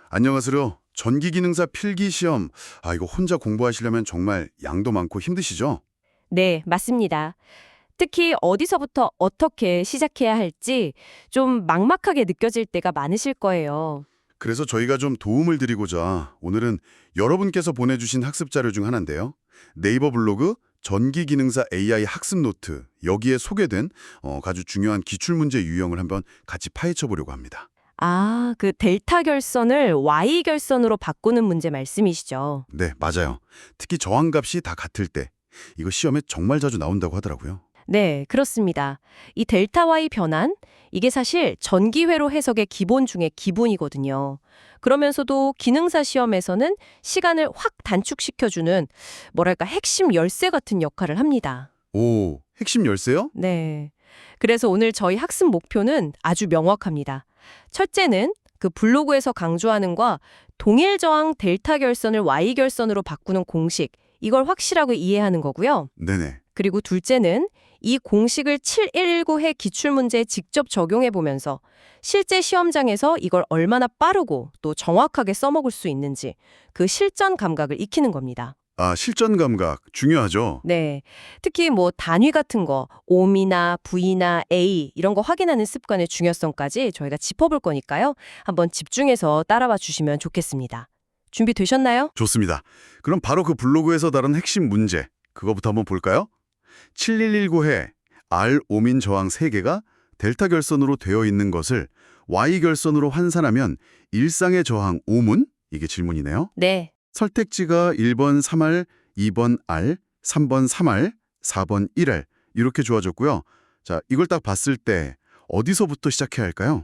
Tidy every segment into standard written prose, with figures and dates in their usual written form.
안녕하세요. 전기기능사 필기시험. 이거 혼자 공부하시려면 정말 양도 많고 힘드시죠? 네, 맞습니다. 특히 어디서부터 어떻게 시작해야 할지 좀 막막하게 느껴질 때가 많으실 거예요. 그래서 저희가 좀 도움을 드리고자 오늘은 여러분께서 보내주신 학습 자료 중 하나인데요. 네이버 블로그 전기기능사 AI 학습 노트 여기에 소개된 아주 중요한 기출문제 유형을 한번 같이 파헤쳐 보려고 합니다. 아, 그 델타 결선을 Y 결선으로 바꾸는 문제 말씀이시죠? 네, 맞아요. 특히 저항값이 다 같을 때 이거 시험에 정말 자주 나온다고 하더라고요. 네, 그렇습니다. 이 델타 Y 변환, 이게 사실 전기회로 해석의 기본 중에 기본이거든요. 그러면서도 기능사 시험에서는 시간을 확 단축시켜주는 뭐랄까 핵심 열쇠 같은 역할을 합니다. 오, 핵심 열쇠요? 네. 그래서 오늘 저희 학습 목표는 아주 명확합니다. 첫째는 그 블로그에서 강조하는 과 동일 저항 델타 결선을 Y 결선으로 바꾸는 공식, 이걸 확실하게 이해하는 거고요. 네네. 그리고 둘째는 이 공식을 7119해 기출문제에 직접 적용해 보면서 실제 시험장에서 이걸 얼마나 빠르고 또 정확하게 써먹을 수 있는지 그 실전 감각을 익히는 겁니다. 실전 감각 중요하죠. 네. 특히 뭐 단위 같은 거, 옴이나 V나 A 이런 거 확인하는 습관의 중요성까지 저희가 짚어볼 거니까요. 한번 집중해서 따라와 주시면 좋겠습니다. 준비되셨나요? 좋습니다. 그럼 바로 그 블로그에서 다룬 핵심 문제, 그거부터 한번 볼까요? 7119해 R 오민 저항 3개가 델타 결선으로 되어 있는 것을 Y 결선으로 환산하면 일상의 저항 오문? 이게 질문이네요. 네. 선택지가 1번 3R, 2번 R, 3번 3R, 4번 1R 이렇게 주어졌고요. 자, 이걸 딱 봤을 때 어디서부터 시작해야 할까요?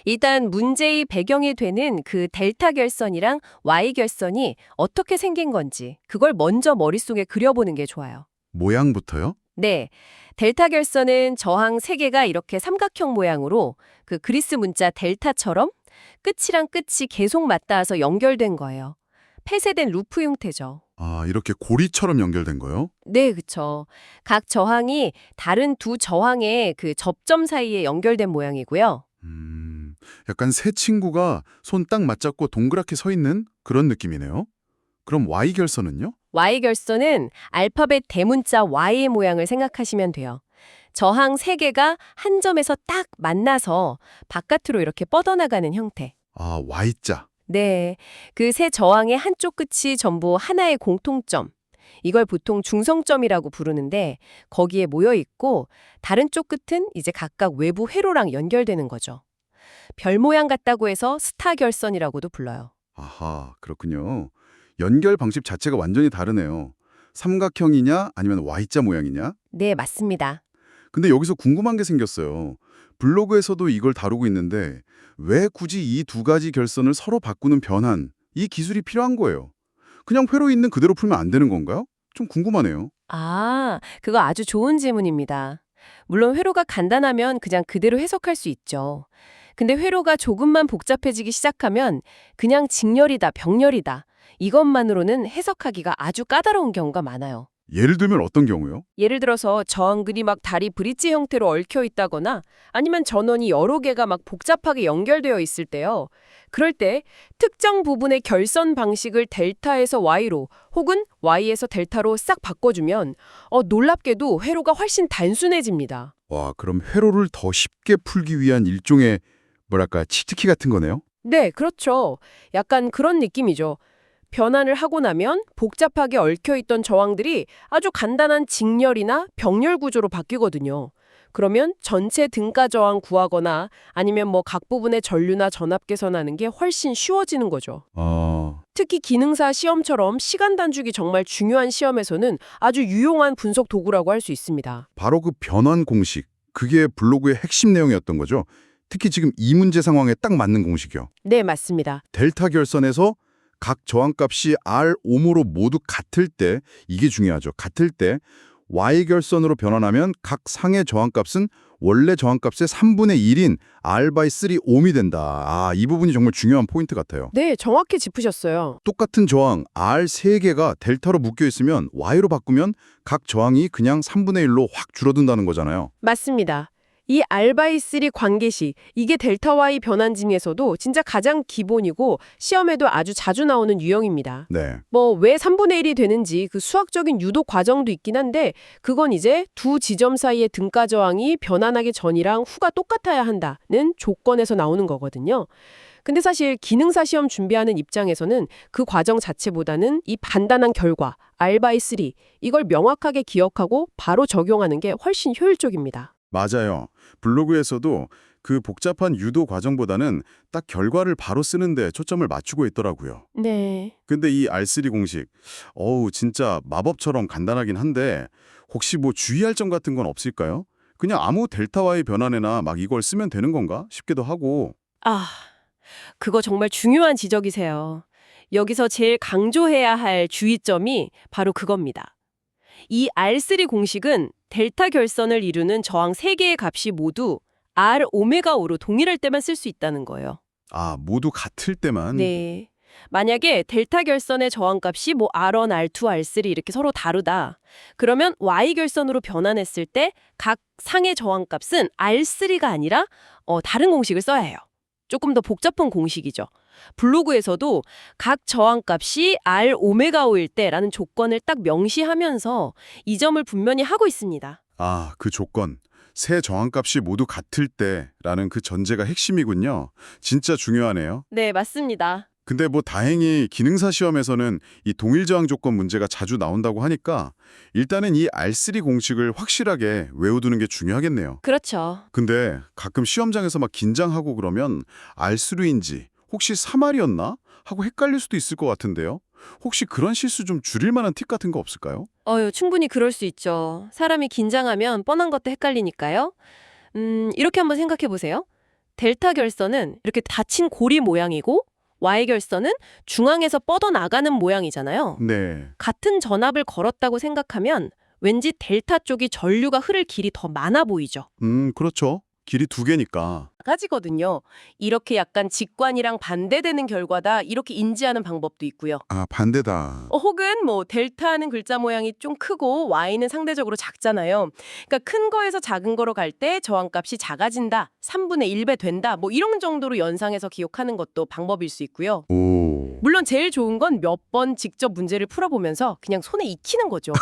일단 문제의 배경이 되는 그 델타 결선이랑 Y 결선이 어떻게 생긴 건지 그걸 먼저 머릿속에 그려보는 게 좋아요. 모양부터요? 네. 델타 결선은 저항 3개가 이렇게 삼각형 모양으로 그 그리스 문자 델타처럼 끝이랑 끝이 계속 맞닿아서 연결된 거예요. 폐쇄된 루프 형태죠. 이렇게 고리처럼 연결된 거요? 네, 그쵸. 각 저항이 다른 두 저항의 그 접점 사이에 연결된 모양이고요. 약간 새 친구가 손 딱 맞잡고 동그랗게 서 있는 그런 느낌이네요. 그럼 Y 결선은요? Y 결선은 알파벳 대문자 Y의 모양을 생각하시면 돼요. 저항 3개가 한 점에서 딱 만나서 바깥으로 이렇게 뻗어나가는 형태. Y자. 네, 그 세 저항의 한쪽 끝이 전부 하나의 공통점. 이걸 보통 중성점이라고 부르는데 거기에 모여 있고 다른 쪽 끝은 이제 각각 외부 회로랑 연결되는 거죠. 별 모양 같다고 해서 스타 결선이라고도 불러요. 아하, 그렇군요. 연결 방식 자체가 완전히 다르네요. 삼각형이냐 아니면 Y자 모양이냐? 네, 맞습니다. 근데 여기서 궁금한 게 생겼어요. 블로그에서도 이걸 다루고 있는데 왜 굳이 이 두 가지 결선을 서로 바꾸는 변환, 이 기술이 필요한 거예요? 그냥 회로 있는 그대로 풀면 안 되는 건가요? 좀 궁금하네요. 그거 아주 좋은 질문입니다. 물론 회로가 간단하면 그냥 그대로 해석할 수 있죠. 근데 회로가 조금만 복잡해지기 시작하면 그냥 직렬이다, 병렬이다. 이것만으로는 해석하기가 아주 까다로운 경우가 많아요. 예를 들면 어떤 경우요? 예를 들어서 저항근이 막 다리 브릿지 형태로 얽혀 있다거나 아니면 전원이 여러 개가 막 복잡하게 연결되어 있을 때요. 그럴 때 특정 부분의 결선 방식을 델타에서 Y로 혹은 Y에서 델타로 싹 바꿔주면 놀랍게도 회로가 훨씬 단순해집니다. 와, 그럼 회로를 더 쉽게 풀기 위한 일종의 뭐랄까 치트키 같은 거네요? 네, 그렇죠. 약간 그런 느낌이죠. 변환을 하고 나면 복잡하게 얽혀있던 저항들이 아주 간단한 직렬이나 병렬 구조로 바뀌거든요. 그러면 전체 등가 저항 구하거나 아니면 뭐 각 부분의 전류나 전압 개선하는 게 훨씬 쉬워지는 거죠. 특히 기능사 시험처럼 시간 단축이 정말 중요한 시험에서는 아주 유용한 분석 도구라고 할 수 있습니다. 바로 그 변환 공식, 그게 블로그의 핵심 내용이었던 거죠. 특히 지금 이 문제 상황에 딱 맞는 공식이요. 네, 맞습니다. 델타 결선에서 각 저항값이 R 옴으로 모두 같을 때, 이게 중요하죠. 같을 때 Y 결선으로 변환하면 각 상의 저항값은 원래 저항값의 3분의 1인 R/3 옴이 된다. 이 부분이 정말 중요한 포인트 같아요. 네, 정확히 짚으셨어요. 똑같은 저항 R 3개가 델타로 묶여 있으면 Y로 바꾸면 각 저항이 그냥 3분의 1로 확 줄어든다는 거잖아요. 맞습니다. 이 알바이3 관계식, 이게 델타 Y 변환 중에서도 진짜 가장 기본이고 시험에도 아주 자주 나오는 유형입니다. 네. 뭐 왜 3분의 1이 되는지 그 수학적인 유도 과정도 있긴 한데 그건 이제 두 지점 사이의 등가 저항이 변환하기 전이랑 후가 똑같아야 한다는 조건에서 나오는 거거든요. 근데 사실 기능사 시험 준비하는 입장에서는 그 과정 자체보다는 이 간단한 결과, 알바이3, 이걸 명확하게 기억하고 바로 적용하는 게 훨씬 효율적입니다. 맞아요. 블로그에서도 그 복잡한 유도 과정보다는 딱 결과를 바로 쓰는데 초점을 맞추고 있더라고요. 네. 근데 이 R3 공식, 진짜 마법처럼 간단하긴 한데 혹시 뭐 주의할 점 같은 건 없을까요? 그냥 아무 델타 Y 변환에나 막 이걸 쓰면 되는 건가 싶기도 하고. 아, 그거 정말 중요한 지적이세요. 여기서 제일 강조해야 할 주의점이 바로 그겁니다. 이 R3 공식은 델타 결선을 이루는 저항 3개의 값이 모두 R 오메가 5로 동일할 때만 쓸 수 있다는 거예요. 모두 같을 때만. 네. 만약에 델타 결선의 저항값이 뭐 R1, R2, R3 이렇게 서로 다르다. 그러면 Y 결선으로 변환했을 때 각 상의 저항값은 R3가 아니라 다른 공식을 써야 해요. 조금 더 복잡한 공식이죠. 블로그에서도 각 저항값이 R 오메가 5일 때라는 조건을 딱 명시하면서 이 점을 분명히 하고 있습니다. 그 조건. 세 저항값이 모두 같을 때라는 그 전제가 핵심이군요. 진짜 중요하네요. 네, 맞습니다. 근데 뭐 다행히 기능사 시험에서는 이 동일 저항 조건 문제가 자주 나온다고 하니까 일단은 이 R3 공식을 확실하게 외워두는 게 중요하겠네요. 그렇죠. 근데 가끔 시험장에서 막 긴장하고 그러면 R3인지 혹시 3R이었나? 하고 헷갈릴 수도 있을 것 같은데요. 혹시 그런 실수 좀 줄일 만한 팁 같은 거 없을까요? 충분히 그럴 수 있죠. 사람이 긴장하면 뻔한 것도 헷갈리니까요. 이렇게 한번 생각해 보세요. 델타 결선은 이렇게 닫힌 고리 모양이고 Y 결선은 중앙에서 뻗어나가는 모양이잖아요. 네. 같은 전압을 걸었다고 생각하면 왠지 델타 쪽이 전류가 흐를 길이 더 많아 보이죠. 그렇죠. 길이 2개니까. 가지거든요. 이렇게 약간 직관이랑 반대되는 결과다 이렇게 인지하는 방법도 있고요. 반대다. 혹은 뭐 델타는 글자 모양이 좀 크고 Y는 상대적으로 작잖아요. 그러니까 큰 거에서 작은 거로 갈 때 저항값이 작아진다, 3분의 1배 된다, 뭐 이런 정도로 연상해서 기억하는 것도 방법일 수 있고요. 오. 물론 제일 좋은 건 몇 번 직접 문제를 풀어보면서 그냥 손에 익히는 거죠.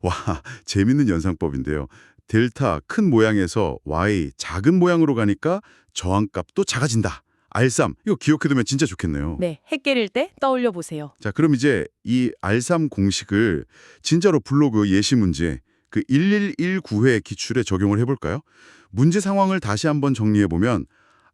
와, 재밌는 연상법인데요. 델타 큰 모양에서 Y 작은 모양으로 가니까 저항값도 작아진다. R3 이거 기억해두면 진짜 좋겠네요. 네, 해 깨릴 때 떠올려 보세요. 자, 그럼 이제 이 R3 공식을 진짜로 블로그 예시 문제 그 1119회 기출에 적용을 해볼까요? 문제 상황을 다시 한번 정리해보면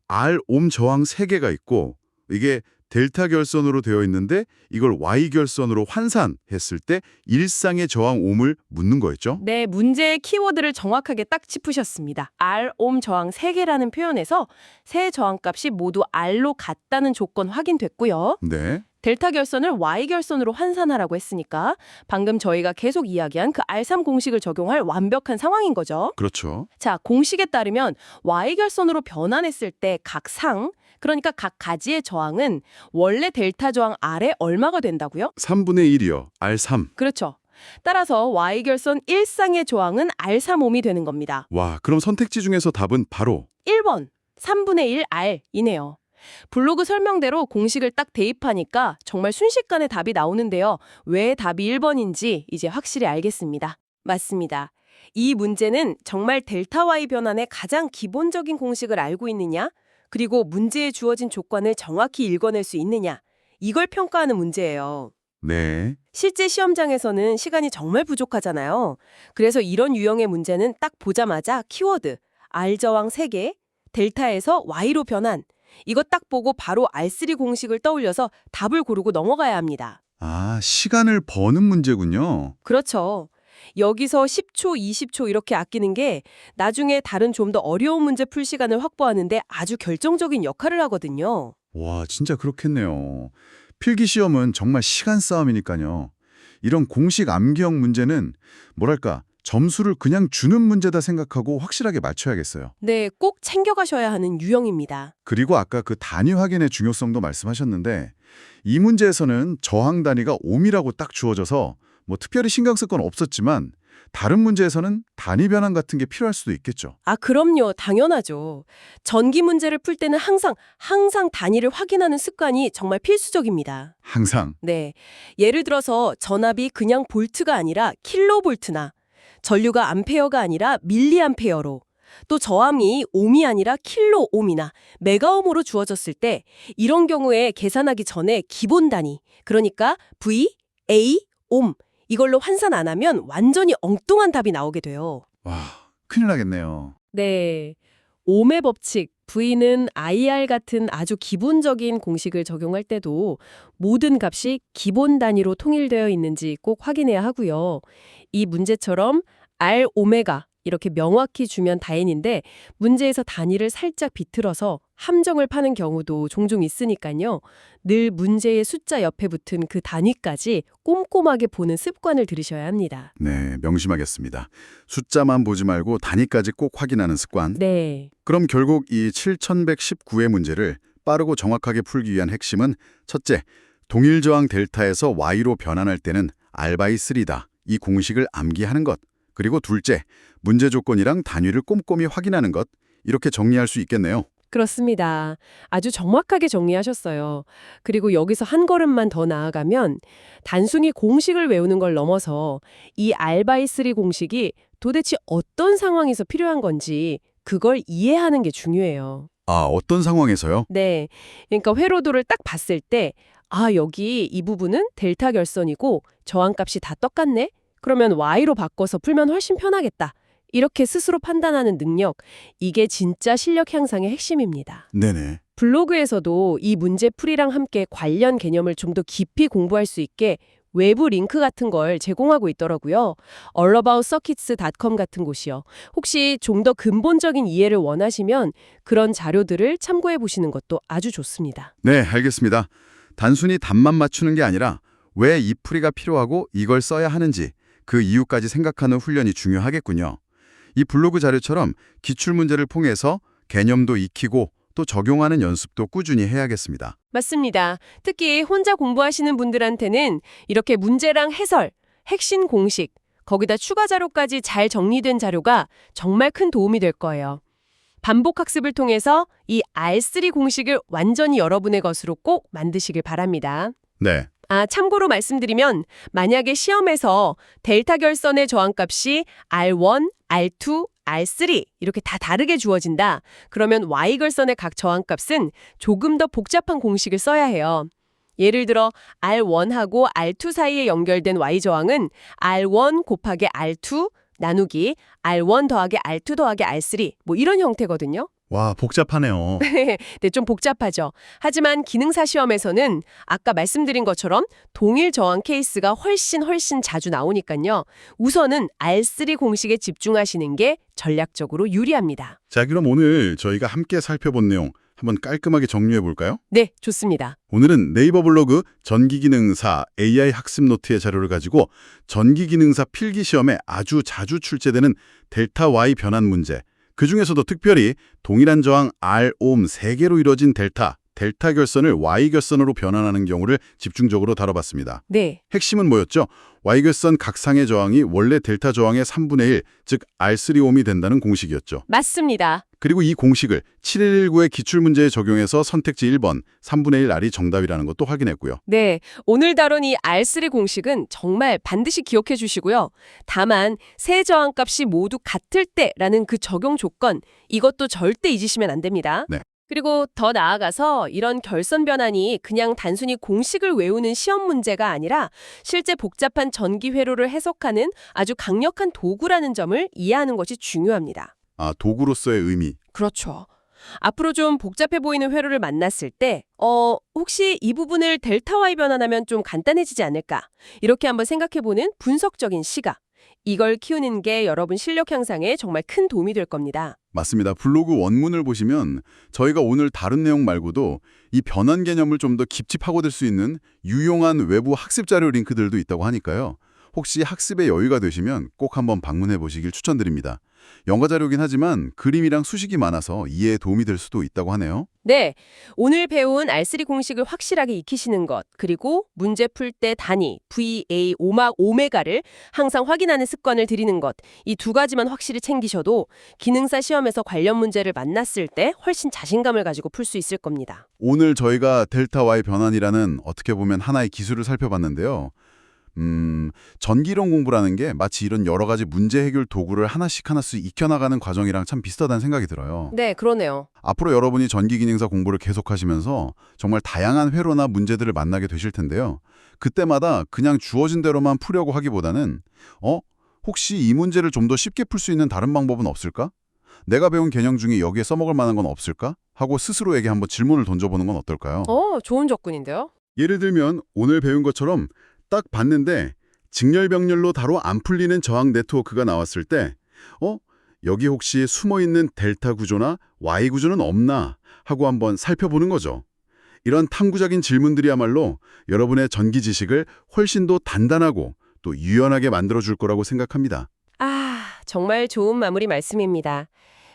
R옴 저항 3개가 있고 이게 델타 결선으로 되어 있는데 이걸 Y 결선으로 환산했을 때 일상의 저항 옴을 묻는 거였죠? 네, 문제의 키워드를 정확하게 딱 짚으셨습니다. R옴 저항 3개라는 표현에서 세 저항값이 모두 R로 같다는 조건 확인됐고요. 네. 델타 결선을 Y 결선으로 환산하라고 했으니까 방금 저희가 계속 이야기한 그 R3 공식을 적용할 완벽한 상황인 거죠. 그렇죠. 자, 공식에 따르면 Y 결선으로 변환했을 때 각 상, 그러니까 각 가지의 저항은 원래 델타 저항 R에 얼마가 된다고요? 3분의 1이요. R3. 그렇죠. 따라서 Y 결선 1상의 저항은 R3옴이 되는 겁니다. 와, 그럼 선택지 중에서 답은 바로 1번, 3분의 1 R이네요. 블로그 설명대로 공식을 딱 대입하니까 정말 순식간에 답이 나오는데요. 왜 답이 1번인지 이제 확실히 알겠습니다. 맞습니다. 이 문제는 정말 델타 Y 변환의 가장 기본적인 공식을 알고 있느냐, 그리고 문제에 주어진 조건을 정확히 읽어낼 수 있느냐, 이걸 평가하는 문제예요. 네. 실제 시험장에서는 시간이 정말 부족하잖아요. 그래서 이런 유형의 문제는 딱 보자마자 키워드, R 저항 3개, 델타에서 Y로 변환, 이거 딱 보고 바로 R3 공식을 떠올려서 답을 고르고 넘어가야 합니다. 시간을 버는 문제군요. 그렇죠. 여기서 10초, 20초 이렇게 아끼는 게 나중에 다른 좀 더 어려운 문제 풀 시간을 확보하는데 아주 결정적인 역할을 하거든요. 와, 진짜 그렇겠네요. 필기 시험은 정말 시간 싸움이니까요. 이런 공식 암기형 문제는 뭐랄까 점수를 그냥 주는 문제다 생각하고 확실하게 맞춰야겠어요. 네, 꼭 챙겨가셔야 하는 유형입니다. 그리고 아까 그 단위 확인의 중요성도 말씀하셨는데 이 문제에서는 저항 단위가 옴이라고 딱 주어져서 뭐 특별히 신경 쓸 건 없었지만 다른 문제에서는 단위 변환 같은 게 필요할 수도 있겠죠. 아, 그럼요. 당연하죠. 전기 문제를 풀 때는 항상 단위를 확인하는 습관이 정말 필수적입니다. 항상. 네. 예를 들어서 전압이 그냥 볼트가 아니라 킬로볼트나 전류가 암페어가 아니라 밀리암페어로 또 저항이 옴이 아니라 킬로옴이나 메가옴으로 주어졌을 때 이런 경우에 계산하기 전에 기본 단위, 그러니까 V, A, 옴 이걸로 환산 안 하면 완전히 엉뚱한 답이 나오게 돼요. 와, 큰일 나겠네요. 네. 옴의 법칙, V는 IR 같은 아주 기본적인 공식을 적용할 때도 모든 값이 기본 단위로 통일되어 있는지 꼭 확인해야 하고요. 이 문제처럼 R 오메가 이렇게 명확히 주면 다행인데 문제에서 단위를 살짝 비틀어서 함정을 파는 경우도 종종 있으니까요. 늘 문제의 숫자 옆에 붙은 그 단위까지 꼼꼼하게 보는 습관을 들이셔야 합니다. 네, 명심하겠습니다. 숫자만 보지 말고 단위까지 꼭 확인하는 습관. 네. 그럼 결국 이 7119의 문제를 빠르고 정확하게 풀기 위한 핵심은 첫째, 동일 저항 델타에서 Y로 변환할 때는 R/3다. 이 공식을 암기하는 것. 그리고 둘째, 문제 조건이랑 단위를 꼼꼼히 확인하는 것. 이렇게 정리할 수 있겠네요. 그렇습니다. 아주 정확하게 정리하셨어요. 그리고 여기서 한 걸음만 더 나아가면 단순히 공식을 외우는 걸 넘어서 이 R/3 공식이 도대체 어떤 상황에서 필요한 건지 그걸 이해하는 게 중요해요. 아, 어떤 상황에서요? 네. 그러니까 회로도를 딱 봤을 때 아, 여기 이 부분은 델타 결선이고 저항값이 다 똑같네? 그러면 Y로 바꿔서 풀면 훨씬 편하겠다. 이렇게 스스로 판단하는 능력, 이게 진짜 실력 향상의 핵심입니다. 네네. 블로그에서도 이 문제 풀이랑 함께 관련 개념을 좀 더 깊이 공부할 수 있게 외부 링크 같은 걸 제공하고 있더라고요. allaboutcircuits.com 같은 곳이요. 혹시 좀 더 근본적인 이해를 원하시면 그런 자료들을 참고해 보시는 것도 아주 좋습니다. 네, 알겠습니다. 단순히 답만 맞추는 게 아니라 왜 이 풀이가 필요하고 이걸 써야 하는지 그 이유까지 생각하는 훈련이 중요하겠군요. 이 블로그 자료처럼 기출문제를 통해서 개념도 익히고 또 적용하는 연습도 꾸준히 해야겠습니다. 맞습니다. 특히 혼자 공부하시는 분들한테는 이렇게 문제랑 해설, 핵심 공식, 거기다 추가 자료까지 잘 정리된 자료가 정말 큰 도움이 될 거예요. 반복 학습을 통해서 이 R3 공식을 완전히 여러분의 것으로 꼭 만드시길 바랍니다. 네. 아, 참고로 말씀드리면 만약에 시험에서 델타 결선의 저항값이 R1, R2, R3 이렇게 다 다르게 주어진다. 그러면 Y 결선의 각 저항값은 조금 더 복잡한 공식을 써야 해요. 예를 들어 R1하고 R2 사이에 연결된 Y 저항은 R1 곱하기 R2 나누기 R1 더하기 R2 더하기 R3 뭐 이런 형태거든요. 와, 복잡하네요. 네, 좀 복잡하죠. 하지만 기능사 시험에서는 아까 말씀드린 것처럼 동일 저항 케이스가 훨씬 자주 나오니까요. 우선은 R3 공식에 집중하시는 게 전략적으로 유리합니다. 자, 그럼 오늘 저희가 함께 살펴본 내용 한번 깔끔하게 정리해 볼까요? 네, 좋습니다. 오늘은 네이버 블로그 전기기능사 AI 학습 노트의 자료를 가지고 전기기능사 필기시험에 아주 자주 출제되는 델타 Y 변환 문제, 그중에서도 특별히 동일한 저항 R옴 3개로 이루어진 델타 결선을 Y 결선으로 변환하는 경우를 집중적으로 다뤄봤습니다. 네, 핵심은 뭐였죠? Y 결선 각상의 저항이 원래 델타 저항의 3분의 1, 즉 R3옴이 된다는 공식이었죠. 맞습니다. 그리고 이 공식을 7119의 기출문제에 적용해서 선택지 1번, 3분의 1 R이 정답이라는 것도 확인했고요. 네, 오늘 다룬 이 R3 공식은 정말 반드시 기억해 주시고요. 다만 세 저항값이 모두 같을 때라는 그 적용 조건, 이것도 절대 잊으시면 안 됩니다. 네. 그리고 더 나아가서 이런 결선 변환이 그냥 단순히 공식을 외우는 시험 문제가 아니라 실제 복잡한 전기 회로를 해석하는 아주 강력한 도구라는 점을 이해하는 것이 중요합니다. 아, 도구로서의 의미. 그렇죠. 앞으로 좀 복잡해 보이는 회로를 만났을 때 혹시 이 부분을 델타 Y 변환하면 좀 간단해지지 않을까? 이렇게 한번 생각해보는 분석적인 시각. 이걸 키우는 게 여러분 실력 향상에 정말 큰 도움이 될 겁니다. 맞습니다. 블로그 원문을 보시면 저희가 오늘 다룬 내용 말고도 이 변환 개념을 좀 더 깊이 파고들 수 있는 유용한 외부 학습 자료 링크들도 있다고 하니까요. 혹시 학습에 여유가 되시면 꼭 한번 방문해 보시길 추천드립니다. 영어 자료긴 하지만 그림이랑 수식이 많아서 이해에 도움이 될 수도 있다고 하네요. 네, 오늘 배운 R3 공식을 확실하게 익히시는 것, 그리고 문제 풀 때 단위, VA, 오막, 오메가를 항상 확인하는 습관을 들이는 것, 이 두 가지만 확실히 챙기셔도 기능사 시험에서 관련 문제를 만났을 때 훨씬 자신감을 가지고 풀 수 있을 겁니다. 오늘 저희가 델타 Y 변환이라는 어떻게 보면 하나의 기술을 살펴봤는데요. 전기이론 공부라는 게 마치 이런 여러 가지 문제 해결 도구를 하나씩 익혀나가는 과정이랑 참 비슷하다는 생각이 들어요. 네, 그러네요. 앞으로 여러분이 전기기능사 공부를 계속하시면서 정말 다양한 회로나 문제들을 만나게 되실 텐데요. 그때마다 그냥 주어진 대로만 풀려고 하기보다는 혹시 이 문제를 좀 더 쉽게 풀 수 있는 다른 방법은 없을까? 내가 배운 개념 중에 여기에 써먹을 만한 건 없을까? 하고 스스로에게 한번 질문을 던져보는 건 어떨까요? 좋은 접근인데요. 예를 들면 오늘 배운 것처럼 딱 봤는데 직렬병렬로 다로 안 풀리는 저항 네트워크가 나왔을 때 여기 혹시 숨어있는 델타 구조나 Y 구조는 없나 하고 한번 살펴보는 거죠. 이런 탐구적인 질문들이야말로 여러분의 전기 지식을 훨씬 더 단단하고 또 유연하게 만들어줄 거라고 생각합니다. 정말 좋은 마무리 말씀입니다.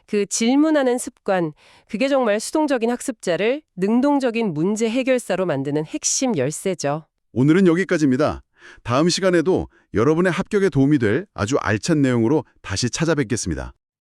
그 질문하는 습관, 그게 정말 수동적인 학습자를 능동적인 문제 해결사로 만드는 핵심 열쇠죠. 오늘은 여기까지입니다. 다음 시간에도 여러분의 합격에 도움이 될 아주 알찬 내용으로 다시 찾아뵙겠습니다.